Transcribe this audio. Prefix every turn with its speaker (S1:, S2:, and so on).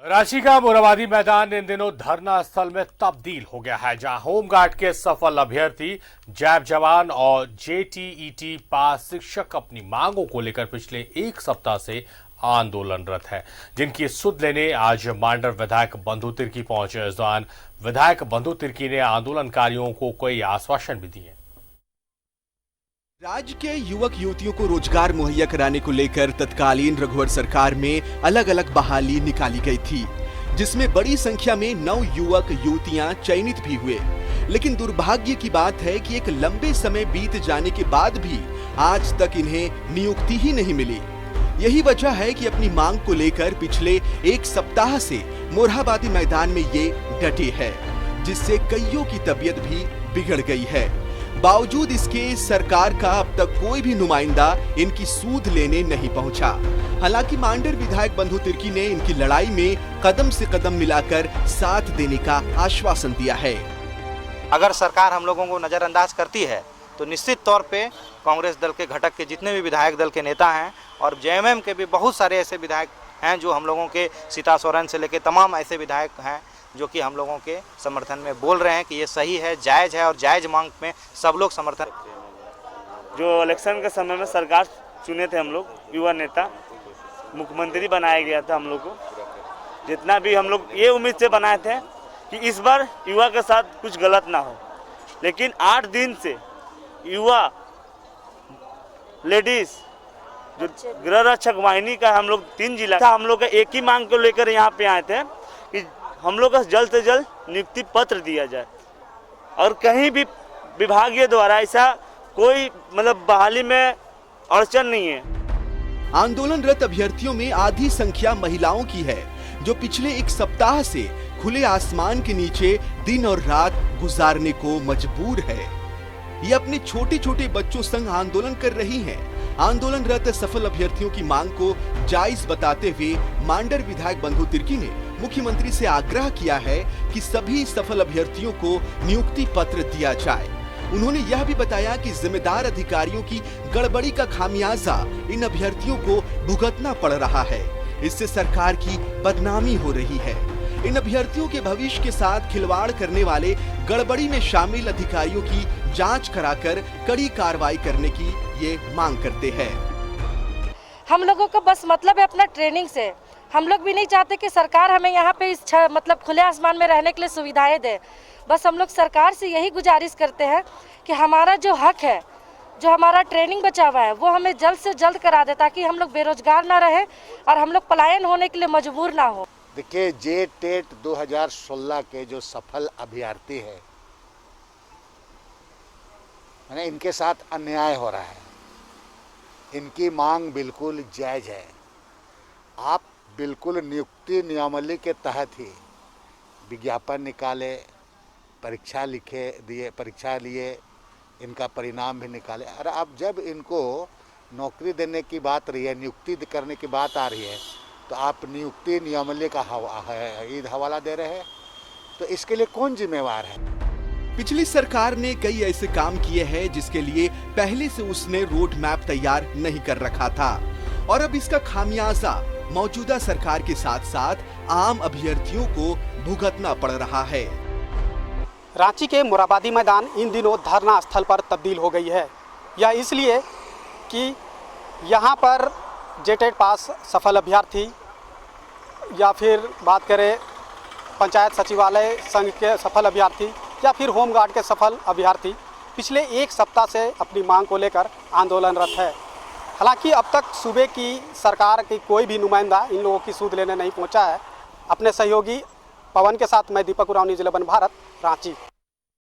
S1: रांची का मोरहाबादी मैदान इन दिनों धरना स्थल में तब्दील हो गया है, जहां होमगार्ड के सफल अभ्यर्थी जैब जवान और जेटीईटी पास शिक्षक अपनी मांगों को लेकर पिछले एक सप्ताह से आंदोलनरत है, जिनकी सुध लेने आज मांडर विधायक बंधु तिर्की पहुंचे। इस दौरान विधायक बंधु तिर्की ने आंदोलनकारियों को कई आश्वासन भी दिए।
S2: राज्य के युवक युवतियों को रोजगार मुहैया कराने को लेकर तत्कालीन रघुवर सरकार में अलग अलग बहाली निकाली गई थी, जिसमें बड़ी संख्या में 9 युवक युवतियां चयनित भी हुए। लेकिन दुर्भाग्य की बात है कि एक लंबे समय बीत जाने के बाद भी आज तक इन्हें नियुक्ति ही नहीं मिली। यही वजह है कि अपनी मांग को लेकर पिछले एक सप्ताह से मोरहाबादी मैदान में ये डटे हैं, जिससे कईयों की तबीयत भी बिगड़ गई है। बावजूद इसके सरकार का अब तक कोई भी नुमाइंदा इनकी सूद लेने नहीं पहुंचा। हालांकि मांडर विधायक बंधु तिर्की ने इनकी लड़ाई में कदम से कदम मिलाकर साथ देने का आश्वासन दिया है।
S3: अगर सरकार हम लोगों को नजरअंदाज करती है तो निश्चित तौर पे कांग्रेस दल के घटक के जितने भी विधायक दल के नेता हैं और जेएमएम के भी बहुत सारे ऐसे विधायक हैं जो हम लोगों के सीता सोरेन से लेकर तमाम ऐसे विधायक हैं जो कि हम लोगों के समर्थन में बोल रहे हैं कि ये सही है, जायज़ है और जायज़ मांग में सब लोग समर्थन।
S4: जो इलेक्शन के समय में सरकार चुने थे हम लोग युवा नेता, मुख्यमंत्री बनाया गया था हम लोग को, जितना भी हम लोग ये उम्मीद से बनाए थे कि इस बार युवा के साथ कुछ गलत ना हो। लेकिन 8 दिन से युवा लेडीज़ जो गृह रक्षक वाहिनी का हम लोग 3 जिला था, हम लोग का एक ही मांग को लेकर यहाँ पे आए थे कि हम लोग का जल्द से जल्द नियुक्ति पत्र दिया जाए और कहीं भी विभागीय द्वारा ऐसा कोई मतलब बहाली में अड़चन नहीं है।
S2: आंदोलनरत अभ्यर्थियों में आधी संख्या महिलाओं की है, जो पिछले एक सप्ताह से खुले आसमान के नीचे दिन और रात गुजारने को मजबूर है। ये अपने छोटे छोटे बच्चों संग आंदोलन कर रही हैं। आंदोलनरत सफल अभ्यर्थियों की मांग को जायज बताते हुए मांडर विधायक बंधु तिर्की ने मुख्यमंत्री से आग्रह किया है कि सभी सफल अभ्यर्थियों को नियुक्ति पत्र दिया जाए। उन्होंने यह भी बताया कि जिम्मेदार अधिकारियों की गड़बड़ी का खामियाजा इन अभ्यर्थियों को भुगतना पड़ रहा है। इससे सरकार की बदनामी हो रही है। इन अभ्यर्थियों के भविष्य के साथ खिलवाड़ करने वाले गड़बड़ी में शामिल अधिकारियों की जांच कराकर कड़ी कार्रवाई करने की ये मांग करते हैं।
S5: हम लोगों को बस मतलब है अपना ट्रेनिंग से, हम लोग भी नहीं चाहते कि सरकार हमें यहाँ पे इस मतलब खुले आसमान में रहने के लिए सुविधाएं दे। बस हम लोग सरकार से यही गुजारिश करते हैं कि हमारा जो हक है, जो हमारा ट्रेनिंग बचा हुआ है, वो हमें जल्द से जल्द करा दे, ताकि हम लोग बेरोजगार ना रहे और हम लोग पलायन होने के लिए मजबूर ना हो।
S6: देखिए, जे टेट 2016 के जो सफल अभ्यर्थी है, मैंने इनके साथ अन्याय हो रहा है। इनकी मांग बिल्कुल जायज़ है। आप बिल्कुल नियुक्ति नियमावली के तहत ही विज्ञापन निकाले, परीक्षा लिए, इनका परिणाम भी निकाले। और अब जब इनको नौकरी देने की बात रही है, नियुक्ति करने की बात आ रही है, तो आप नियुक्ति नियमावली का हवाला दे रहे हैं, तो इसके लिए कौन जिम्मेवार है?
S2: पिछली सरकार ने कई ऐसे काम किए हैं जिसके लिए पहले से उसने रोड मैप तैयार नहीं कर रखा था, और अब इसका खामियाजा मौजूदा सरकार के साथ साथ आम अभ्यर्थियों को भुगतना पड़ रहा है।
S7: रांची के मोरहाबादी मैदान इन दिनों धरना स्थल पर तब्दील हो गई है। यह इसलिए कि यहाँ पर जेटेट पास सफल अभ्यर्थी या फिर बात करें पंचायत सचिवालय संघ के सफल अभ्यर्थी या फिर होमगार्ड के सफल अभ्यर्थी पिछले एक सप्ताह से अपनी मांग को लेकर आंदोलनरत है। हालांकि अब तक सूबे की सरकार की कोई भी नुमाइंदा इन लोगों की सूद लेने नहीं पहुंचा है। अपने सहयोगी पवन के साथ मैं दीपक उरावनी, जिला वन भारत, रांची।